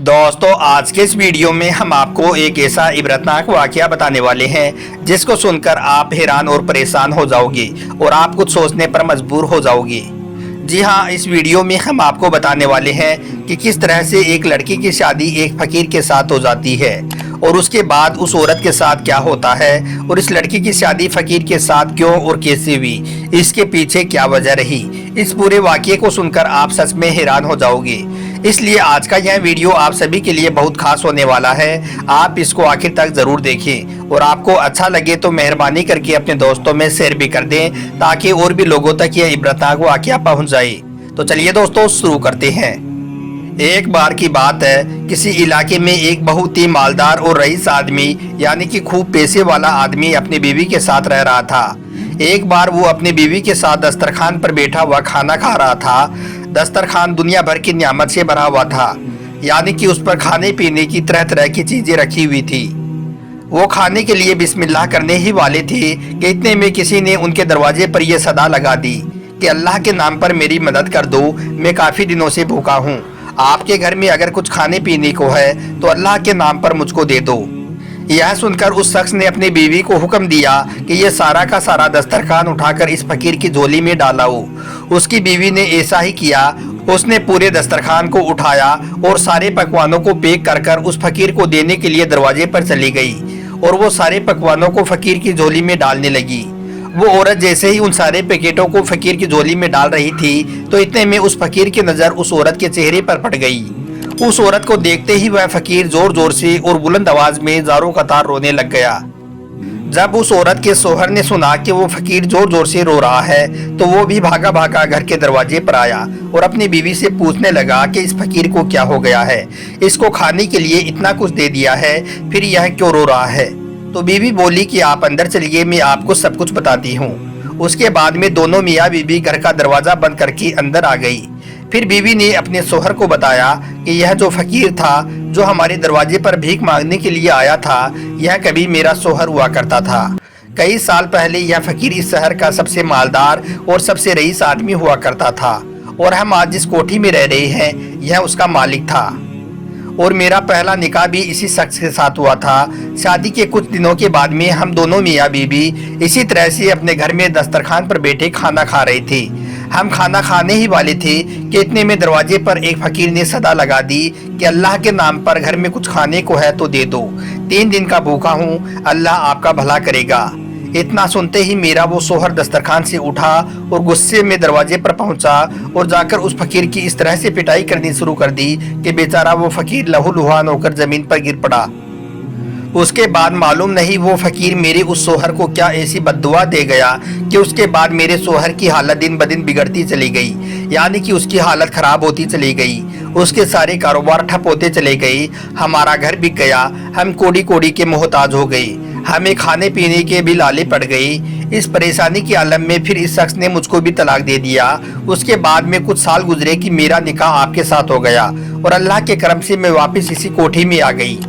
दोस्तों आज के इस वीडियो में हम आपको एक ऐसा इबरतनाक वाकया बताने वाले हैं जिसको सुनकर आप हैरान और परेशान हो जाओगे और आप कुछ सोचने पर मजबूर हो जाओगे। जी हाँ, इस वीडियो में हम आपको बताने वाले हैं कि किस तरह से एक लड़की की शादी एक फकीर के साथ हो जाती है और उसके बाद उस औरत के साथ क्या होता है और इस लड़की की शादी फकीर के साथ क्यों और कैसे हुई, इसके पीछे क्या वजह रही। इस पूरे वाकये को सुनकर आप सच में हैरान हो जाओगे। इसलिए आज का यह वीडियो आप सभी के लिए बहुत खास होने वाला है। आप इसको आखिर तक जरूर देखें और आपको अच्छा लगे तो मेहरबानी करके अपने दोस्तों में शेयर भी कर दें ताकि और भी लोगों तक यह इबरतनाक वाकया पहुंच जाए। तो चलिए दोस्तों शुरू करते हैं। एक बार की बात है, किसी इलाके में एक बहुत ही मालदार और रईस आदमी यानी कि खूब पैसे वाला आदमी अपनी बीवी के साथ रह रहा था। एक बार वो अपनी बीवी के साथ दस्तरखान पर बैठा हुआ खाना खा रहा था। दस्तरखान दुनिया भर की नियामत से भरा हुआ था, यानी कि उस पर खाने पीने की तरह तरह की चीजें रखी हुई थी। वो खाने के लिए बिस्मिल्लाह करने ही वाले थे कि इतने में किसी ने उनके दरवाजे पर यह सदा लगा दी कि अल्लाह के नाम पर मेरी मदद कर दो, मैं काफी दिनों से भूखा हूँ। आपके घर में अगर कुछ खाने पीने को है तो अल्लाह के नाम पर मुझको दे दो। यह सुनकर उस शख्स ने अपनी बीवी को हुक्म दिया कि यह सारा का सारा दस्तरखान उठाकर इस फकीर की झोली में डालाओ। उसकी बीवी ने ऐसा ही किया। उसने पूरे दस्तरखान को उठाया और सारे पकवानों को पैक कर कर उस फकीर को देने के लिए दरवाजे पर चली गई और वो सारे पकवानों को फकीर की झोली में डालने लगी। वो औरत जैसे ही उन सारे पैकेटों को फकीर की झोली में डाल रही थी तो इतने में उस फकीर की नज़र उस औरत के चेहरे पर पड़ गई। उस औरत को देखते ही वह फकीर जोर जोर से और बुलंद आवाज में ज़ारों कतार रोने लग गया। जब उस औरत के शोहर ने सुना कि वो फकीर जोर जोर से रो रहा है तो वो भी भागा भागा घर के दरवाजे पर आया और अपनी बीवी से पूछने लगा कि इस फकीर को क्या हो गया है, इसको खाने के लिए इतना कुछ दे दिया है, फिर यह क्यों रो रहा है। तो बीवी बोली कि आप अंदर चलिए, मैं आपको सब कुछ बताती हूँ। उसके बाद में दोनों मियाँ बीवी घर का दरवाजा बंद करके अंदर आ गई। फिर बीवी ने अपने शोहर को बताया कि यह जो फकीर था जो हमारे दरवाजे पर भीख मांगने के लिए आया था, यह कभी मेरा शोहर हुआ करता था। कई साल पहले यह फकीर इस शहर का सबसे मालदार और सबसे रईस आदमी हुआ करता था और हम आज जिस कोठी में रह रहे हैं यह उसका मालिक था और मेरा पहला निकाह भी इसी शख्स के साथ हुआ था। शादी के कुछ दिनों के बाद में हम दोनों मियाँ बीवी इसी तरह से अपने घर में दस्तरखान पर बैठे खाना खा रहे थे। हम खाना खाने ही वाले थे कि इतने में दरवाजे पर एक फकीर ने सदा लगा दी कि अल्लाह के नाम पर घर में कुछ खाने को है तो दे दो, 3 दिन का भूखा हूँ, अल्लाह आपका भला करेगा। इतना सुनते ही मेरा वो शोहर दस्तरखान से उठा और गुस्से में दरवाजे पर पहुंचा और जाकर उस फकीर की इस तरह से पिटाई करनी शुरू कर दी कि बेचारा वो फकीर लहूलुहान होकर जमीन पर गिर पड़ा। उसके बाद मालूम नहीं वो फकीर मेरे उस शोहर को क्या ऐसी बद्दुआ दे गया कि उसके बाद मेरे शोहर की हालत दिन ब दिन बिगड़ती चली गई, यानी कि उसकी हालत खराब होती चली गई। उसके सारे कारोबार ठप होते चले गए, हमारा घर बिक गया, हम कोड़ी कोड़ी के मोहताज हो गए, हमें खाने पीने के भी लाले पड़ गए। इस परेशानी के आलम में फिर इस शख्स ने मुझको भी तलाक दे दिया। उसके बाद में कुछ साल गुजरे कि मेरा निकाह आपके साथ हो गया और अल्लाह के करम से मैं वापस इसी कोठी में आ गई।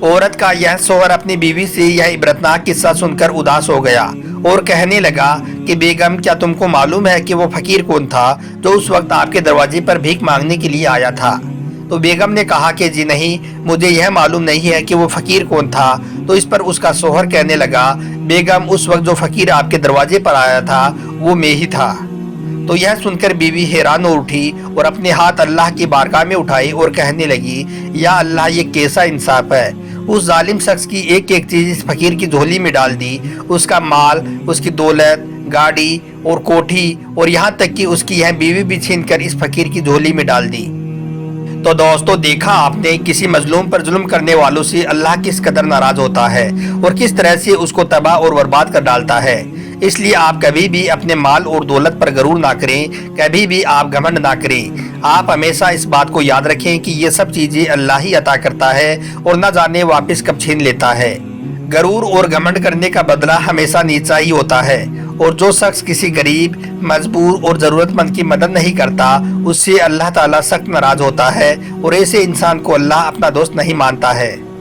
औरत का यह शोहर अपनी बीवी से यह इबरतनाक किस्सा सुनकर उदास हो गया और कहने लगा कि बेगम, क्या तुमको मालूम है कि वो फकीर कौन था जो उस वक्त आपके दरवाजे पर भीख मांगने के लिए आया था। तो बेगम ने कहा कि जी नहीं, मुझे यह मालूम नहीं है कि वो फकीर कौन था। तो इस पर उसका शोहर कहने लगा, बेगम, उस वक्त जो फकीर आपके दरवाजे पर आया था वो मैं ही था। तो यह सुनकर बीवी हैरान हो उठी और अपने हाथ अल्लाह की बारगाह में उठाए और कहने लगी, या अल्लाह, ये कैसा इंसाफ है। उस जालिम शख्स की एक एक चीज इस फकीर की झोली में डाल दी, उसका माल, उसकी दौलत, गाड़ी और कोठी और यहाँ तक कि उसकी यह बीवी भी छीन कर इस फकीर की झोली में डाल दी। तो दोस्तों, देखा आपने किसी मजलूम पर जुल्म करने वालों से अल्लाह किस कदर नाराज होता है और किस तरह से उसको तबाह और बर्बाद कर डालता है। इसलिए आप कभी भी अपने माल और दौलत पर गरूर ना करें, कभी भी आप घमंड ना करें। आप हमेशा इस बात को याद रखें कि ये सब चीजें अल्लाह ही अता करता है और न जाने वापस कब छीन लेता है। गरूर और घमंड करने का बदला हमेशा नीचा ही होता है और जो शख्स किसी गरीब, मजबूर और ज़रूरतमंद की मदद नहीं करता उससे अल्लाह ताला सख्त नाराज होता है और ऐसे इंसान को अल्लाह अपना दोस्त नहीं मानता है।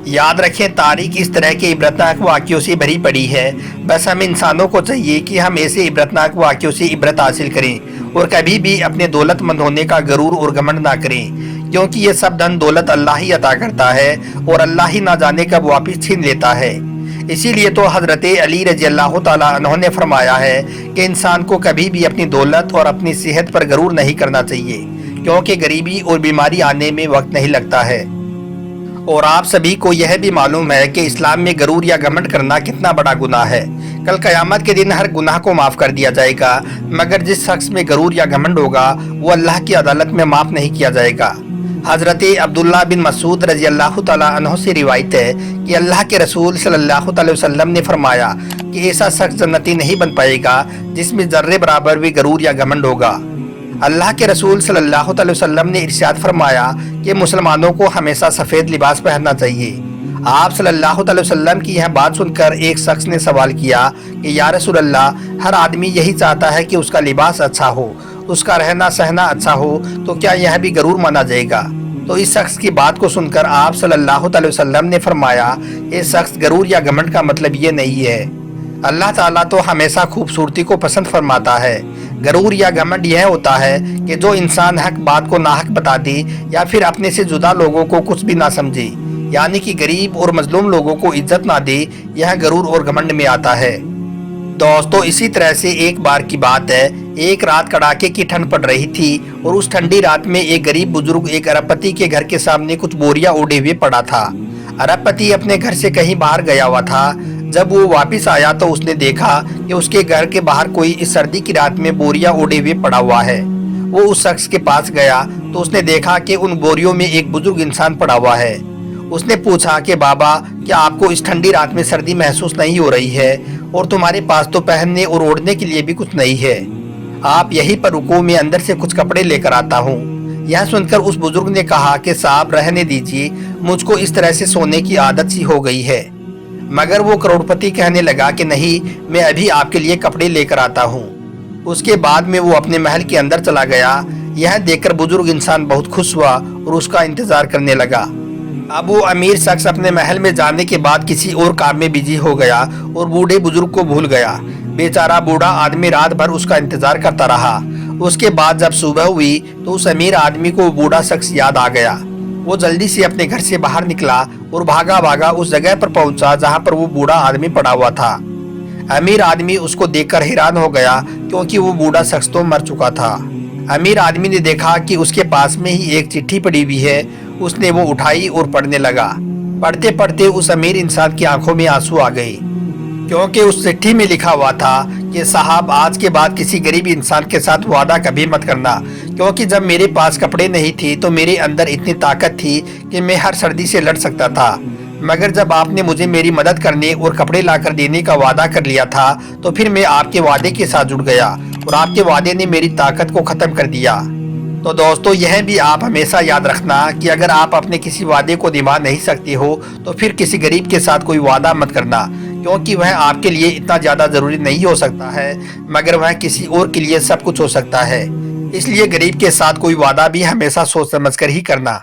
याद रखें, तारीख इस तरह के इबरतनाक वाक़यों से भरी पड़ी है। बस हम इंसानों को चाहिए कि हम ऐसे इबरतनाक वाक़यों से इबरत हासिल करें और कभी भी अपने दौलतमंद होने का गरूर और घमंड ना करें, کیونکہ یہ سب دھن دولت اللہ ہی عطا کرتا ہے اور اللہ ہی نہ جانے کب واپس چھین لیتا ہے۔ اسی لیے تو حضرت علی رضی اللہ تعالیٰ عنہ نے فرمایا ہے کہ انسان کو کبھی بھی اپنی دولت اور اپنی صحت پر غرور نہیں کرنا چاہیے، کیونکہ غریبی اور بیماری آنے میں وقت نہیں لگتا ہے۔ اور آپ سبھی کو یہ بھی معلوم ہے کہ اسلام میں غرور یا گھمنڈ کرنا کتنا بڑا گناہ ہے۔ کل قیامت کے دن ہر گناہ کو معاف کر دیا جائے گا، مگر جس شخص میں غرور یا گھمنڈ ہوگا وہ اللہ کی عدالت میں معاف نہیں کیا جائے گا۔ حضرت عبداللہ بن مسعود رضی اللہ تعالیٰ عنہ سے روایت ہے کہ اللہ کے رسول صلی اللہ علیہ وسلم نے فرمایا کہ ایسا شخص جنتی نہیں بن پائے گا جس میں ذرے برابر بھی غرور یا گھمنڈ ہوگا۔ اللہ کے رسول صلی اللہ علیہ وسلم نے ارشاد فرمایا کہ مسلمانوں کو ہمیشہ سفید لباس پہننا چاہیے۔ آپ صلی اللہ علیہ وسلم کی یہ بات سن کر ایک شخص نے سوال کیا کہ یا رسول اللہ، ہر آدمی یہی چاہتا ہے کہ اس کا لباس اچھا ہو، اس کا رہنا سہنا اچھا ہو، تو کیا یہ بھی غرور مانا جائے گا؟ تو اس شخص کی بات کو سن کر آپ صلی اللہ علیہ وسلم نے فرمایا، یہ شخص غرور یا گھمنڈ کا مطلب یہ نہیں ہے۔ اللہ تعالیٰ تو ہمیشہ خوبصورتی کو پسند فرماتا ہے۔ غرور یا گھمنڈ یہ ہوتا ہے کہ جو انسان حق بات کو ناحق بتا دے یا پھر اپنے سے جدا لوگوں کو کچھ بھی نہ سمجھے، یعنی کہ غریب اور مظلوم لوگوں کو عزت نہ دے، یہ غرور اور گھمنڈ میں آتا ہے۔ دوستو، اسی طرح سے ایک بار کی بات ہے، ایک رات کڑاکے کی ٹھنڈ پڑ رہی تھی اور اس ٹھنڈی رات میں ایک غریب بزرگ ایک ارب پتی کے گھر کے سامنے کچھ بوریاں اوڑھے ہوئے پڑا تھا۔ ارب پتی اپنے گھر سے کہیں باہر گیا ہوا تھا۔ جب وہ واپس آیا تو اس نے دیکھا کہ اس کے گھر کے باہر کوئی اس سردی کی رات میں بوریاں اوڑھے ہوئے پڑا ہوا ہے۔ وہ اس شخص کے پاس گیا تو اس نے دیکھا کہ ان بوریوں میں ایک بزرگ انسان پڑا ہوا ہے۔ اس نے پوچھا کہ بابا، کیا آپ کو اس ٹھنڈی رات میں سردی محسوس نہیں ہو رہی ہے؟ اور تمہارے پاس تو پہننے اور اوڑھنے کے لیے بھی کچھ نہیں ہے، آپ یہیں پر رکو، میں اندر سے کچھ کپڑے لے کر آتا ہوں۔ یہ سن کر اس بزرگ نے کہا کہ صاحب رہنے دیجیے، مجھ کو اس طرح سے سونے کی عادت سی ہو گئی ہے۔ مگر وہ کروڑ پتی کہنے لگا کہ نہیں، میں ابھی آپ کے لیے کپڑے لے کر آتا ہوں۔ اس کے بعد میں وہ اپنے محل کے اندر چلا گیا۔ یہ دیکھ کر بزرگ انسان بہت خوش ہوا اور اس کا انتظار کرنے لگا۔ اب وہ امیر شخص اپنے محل میں جانے کے بعد کسی اور کام میں بزی ہو گیا اور بوڑھے بزرگ کو بھول گیا۔ بیچارہ بوڑھا آدمی رات بھر اس کا انتظار کرتا رہا۔ اس کے بعد جب صبح ہوئی تو اس امیر آدمی کو وہ بوڑھا شخص یاد آ گیا۔ وہ جلدی سے اپنے گھر سے باہر نکلا اور بھاگا بھاگا اس جگہ پر پہنچا جہاں پر وہ بوڑھا آدمی پڑا ہوا تھا۔ امیر آدمی اس کو دیکھ کر حیران ہو گیا، کیونکہ وہ بوڑھا شخص تو مر چکا تھا۔ امیر آدمی نے دیکھا کہ اس کے پاس میں ہی ایک چٹھی پڑی ہوئی ہے۔ اس نے وہ اٹھائی اور پڑھنے لگا۔ پڑھتے پڑھتے اس امیر انسان کی آنکھوں میں آنسو آ گئے، کیونکہ اس چٹھی میں لکھا ہوا تھا کہ صاحب، آج کے بعد کسی غریب انسان کے ساتھ وعدہ کبھی مت کرنا، کیونکہ جب میرے پاس کپڑے نہیں تھے تو میرے اندر اتنی طاقت تھی کہ میں ہر سردی سے لڑ سکتا تھا، مگر جب آپ نے مجھے میری مدد کرنے اور کپڑے لا کر دینے کا وعدہ کر لیا تھا تو پھر میں آپ کے وعدے کے ساتھ جڑ گیا اور آپ کے وعدے نے میری طاقت کو ختم کر دیا۔ تو دوستو، یہ بھی آپ ہمیشہ یاد رکھنا کہ اگر آپ اپنے کسی وعدے کو نبھا نہیں سکتے ہو تو پھر کسی غریب کے ساتھ کوئی وعدہ مت کرنا، کیونکہ وہ آپ کے لیے اتنا زیادہ ضروری نہیں ہو سکتا ہے، مگر وہ کسی اور کے لیے سب کچھ ہو سکتا ہے۔ اس لیے غریب کے ساتھ کوئی وعدہ بھی ہمیشہ سوچ سمجھ کر ہی کرنا۔